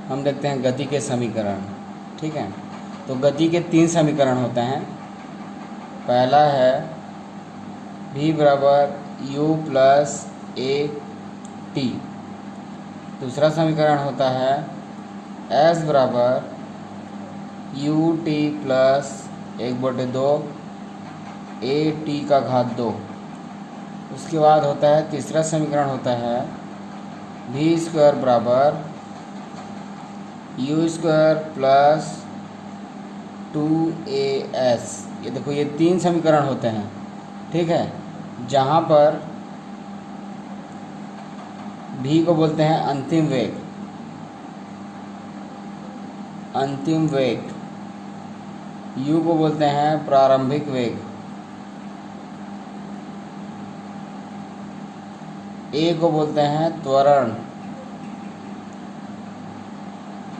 हम देखते हैं गति के समीकरण। ठीक है, तो गति के 3 समीकरण होते हैं। पहला है v बराबर u प्लस ए टी। दूसरा समीकरण होता है s बराबर u T plus 1/2 A T का घात 2। उसके बाद होता है तीसरा समीकरण होता है v स्क्वायर बराबर u स्क्वायर प्लस 2as। ये देखो, ये 3 समीकरण होते हैं। ठीक है, जहाँ पर v को बोलते हैं अंतिम वेग, u को बोलते हैं प्रारंभिक वेग, a को बोलते हैं त्वरण।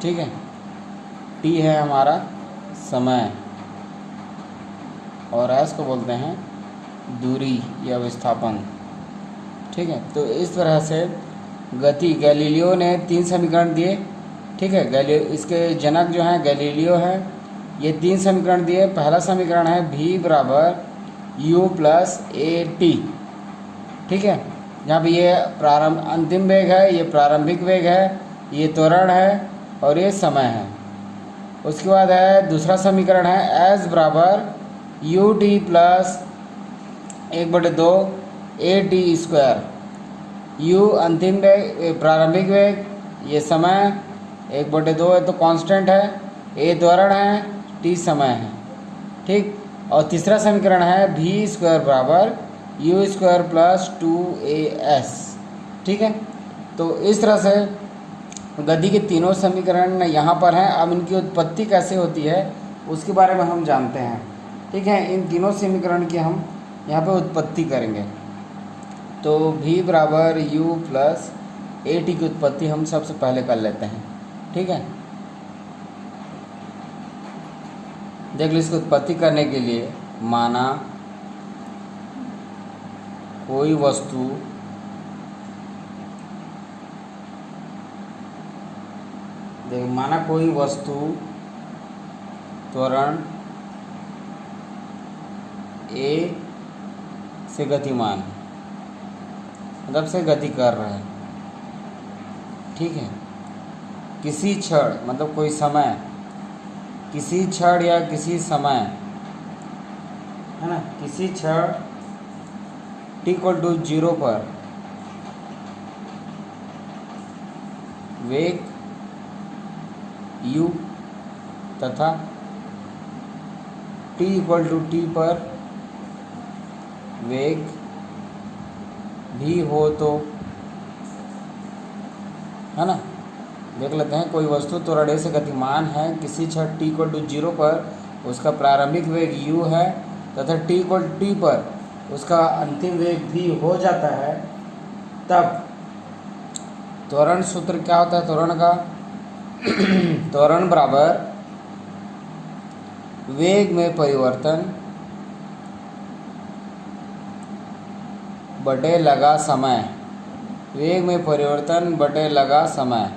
ठीक है, t है हमारा समय और s को बोलते हैं दूरी या विस्थापन। ठीक है, तो इस तरह से गति, गैलीलियो ने 3 समीकरण दिए। ठीक है, इसके जनक जो हैं गैलीलियो है। ये 3 समीकरण दिए। पहला समीकरण है v बराबर u प्लस ए टी। ठीक है, जहाँ पे ये अंतिम वेग है, ये प्रारंभिक वेग है, ये त्वरण है और ये समय है। उसके बाद है दूसरा समीकरण है s बराबर u T plus 1/2 A T square. u अंतिम वेग, प्रारंभिक वेग, ये समय 1/2 है तो कांस्टेंट है, a त्वरण है, t समय है। ठीक, और तीसरा समीकरण है v स्क्वायर बराबर u स्क्वायर प्लस 2as। ठीक है, तो इस तरह से गति के तीनों समीकरण यहाँ पर हैं। अब इनकी उत्पत्ति कैसे होती है उसके बारे में हम जानते हैं। ठीक है, इन तीनों समीकरण की हम यहाँ पे उत्पत्ति करेंगे। तो v बराबर u प्लस ए टी की उत्पत्ति हम सबसे पहले कर लेते हैं। ठीक है, देख लो, इसकी उत्पत्ति करने के लिए माना कोई वस्तु त्वरण a से गतिमान, मतलब से गति कर रहा है। ठीक है, किसी क्षण, मतलब कोई समय, किसी क्षण या किसी समय, है ना, किसी क्षण t=0 पर वेग u तथा t=t पर वेग v हो तो, है ना, देख लेते हैं। कोई वस्तु त्वरण a से गतिमान है, किसी क्षण t=0 पर उसका प्रारंभिक वेग u है तथा t=t पर उसका अंतिम वेग v हो जाता है, तब त्वरण सूत्र क्या होता है त्वरण का? त्वरण बराबर वेग में परिवर्तन बटे लगा समय। वेग में परिवर्तन बटे लगा समय।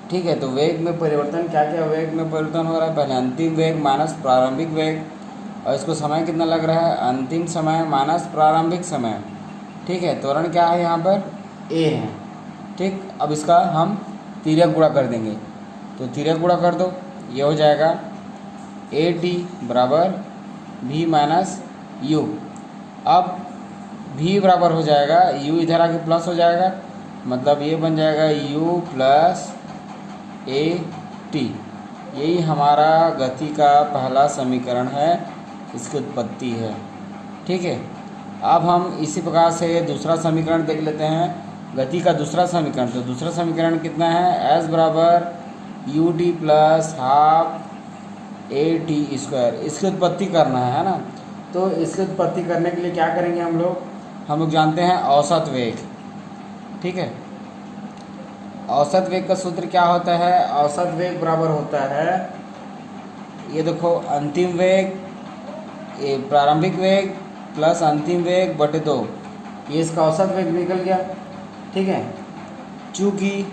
ठीक है, तो वेग में परिवर्तन, क्या क्या वेग में परिवर्तन हो रहा है? पहले अंतिम वेग माइनस प्रारंभिक वेग, और इसको समय कितना लग रहा है? अंतिम समय माइनस प्रारंभिक समय। ठीक है, त्वरण क्या है यहाँ पर? a है। ठीक, अब इसका हम तिर्यक गुणा कर देंगे, तो तिर्यक गुणा कर दो, ये हो जाएगा a t बराबर v माइनस u। अब v बराबर हो जाएगा, u इधर आके प्लस हो जाएगा, मतलब ये बन जाएगा u प्लस ए टी। यही हमारा गति का पहला समीकरण है, इसकी उत्पत्ति है। ठीक है, अब हम इसी प्रकार से दूसरा समीकरण देख लेते हैं, गति का दूसरा समीकरण। तो दूसरा समीकरण कितना है? s बराबर U T plus half A T square. इसकी उत्पत्ति करना है ना, तो इसकी उत्पत्ति करने के लिए क्या करेंगे हम लोग जानते हैं औसत वेग। ठीक है, औसत वेग का सूत्र क्या होता है? औसत वेग बराबर होता है, ये देखो, अंतिम वेग, ये प्रारंभिक वेग प्लस अंतिम वेग बटे 2, ये इसका औसत वेग निकल गया। ठीक है, चूँकि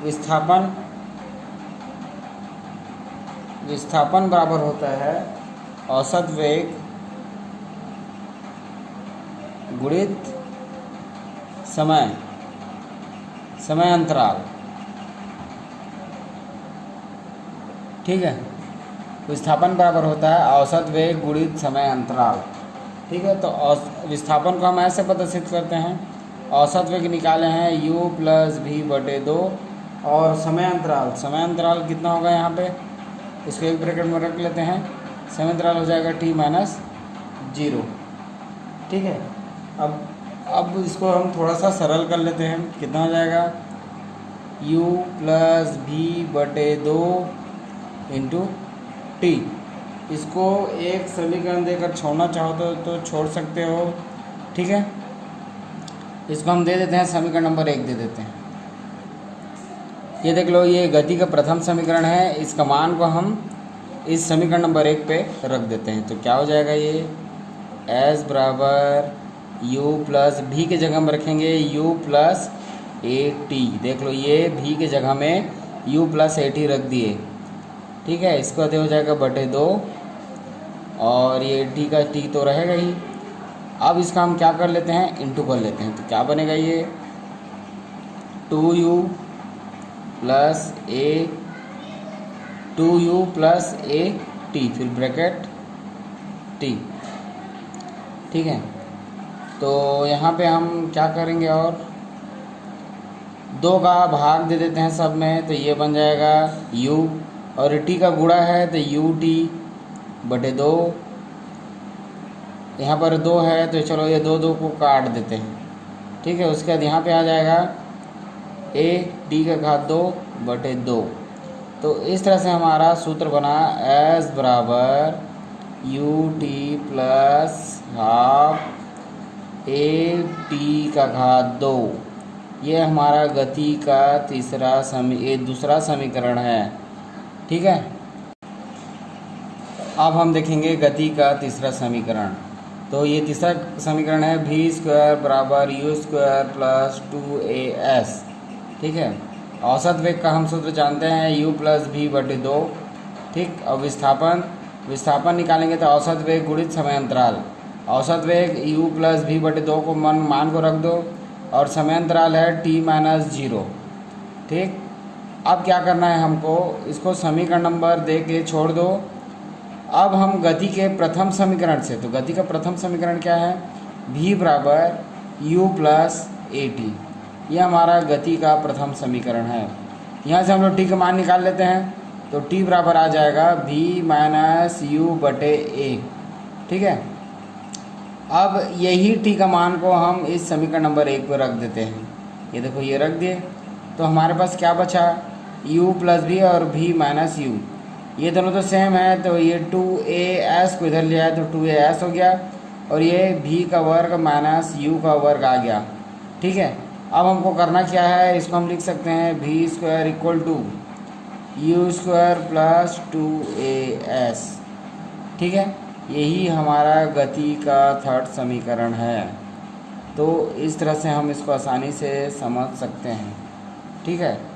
विस्थापन विस्थापन बराबर होता है औसत वेग गुणित समय अंतराल। ठीक है, विस्थापन बराबर होता है औसत वेग गुणित समय अंतराल। ठीक है, तो विस्थापन को हम ऐसे प्रदर्शित करते हैं, औसत वेग निकाले हैं u प्लस भी बटे 2 और समय अंतराल कितना होगा यहाँ पे, इसको एक ब्रैकेट में रख लेते हैं, समय अंतराल हो जाएगा t माइनस 0। ठीक है, अब इसको हम थोड़ा सा सरल कर लेते हैं, कितना हो जाएगा u प्लस भी बटे 2 इंटू टी। इसको एक समीकरण देकर छोड़ना चाहो तो छोड़ सकते हो। ठीक है, इसको हम दे देते हैं समीकरण नंबर 1 दे देते हैं। ये देख लो, ये गति का प्रथम समीकरण है, इसका मान को हम इस समीकरण नंबर 1 पे रख देते हैं। तो क्या हो जाएगा, ये s बराबर u प्लस भी के जगह में रखेंगे u प्लस ए टी। देख लो, ये भी के जगह में u प्लस ए टी रख दिए। ठीक है, इसको आते हो जाएगा बटे 2 और ये टी का टी तो रहेगा ही। अब इसका हम क्या कर लेते हैं, इंटू कर लेते हैं। तो क्या बनेगा, ये 2u प्लस ए टी फिर ब्रैकेट टी। ठीक है, तो यहाँ पे हम क्या करेंगे, और 2 का भाग दे देते हैं सब में, तो ये बन जाएगा u और टी का गुणा है तो u टी बटे 2। यहाँ पर 2 है तो चलो ये 2 को काट देते हैं। ठीक है, उसके बाद यहाँ पे आ जाएगा a टी का घात 2 बटे 2। तो इस तरह से हमारा सूत्र बना s बराबर u T plus half A T का घात 2। ये हमारा गति का दूसरा समीकरण है। ठीक है, अब हम देखेंगे गति का तीसरा समीकरण। तो ये तीसरा समीकरण है v स्क्वायर बराबर u स्क्वायर प्लस 2as। ठीक है, औसत वेग का हम सूत्र जानते हैं u प्लस भी बटे 2। ठीक, और विस्थापन निकालेंगे तो औसत वेग गुणित समय अंतराल। औसत वेग u प्लस भी बटे 2 को मान को रख दो और समय अंतराल है t माइनस 0। ठीक, अब क्या करना है हमको, इसको समीकरण नंबर दे के छोड़ दो। अब हम गति के प्रथम समीकरण से, तो गति का प्रथम समीकरण क्या है, v बराबर u प्लस ए टी। यह हमारा गति का प्रथम समीकरण है। यहाँ से हम लोग t का मान निकाल लेते हैं, तो t बराबर आ जाएगा v माइनस यू बटे ए। ठीक है, अब यही t का मान को हम इस समीकरण नंबर 1 पर रख देते हैं। ये देखो, ये रख दिए, तो हमारे पास क्या बचा, u प्लस भी और v माइनस यू। ये दोनों तो सेम है, तो ये 2as को इधर ले आए तो 2as हो गया और ये v का वर्ग माइनस u का वर्ग आ गया। ठीक है, अब हमको करना क्या है, इसको हम लिख सकते हैं v square equal to u square plus 2as। ठीक है, यही हमारा गति का थर्ड समीकरण है। तो इस तरह से हम इसको आसानी से समझ सकते हैं। ठीक है।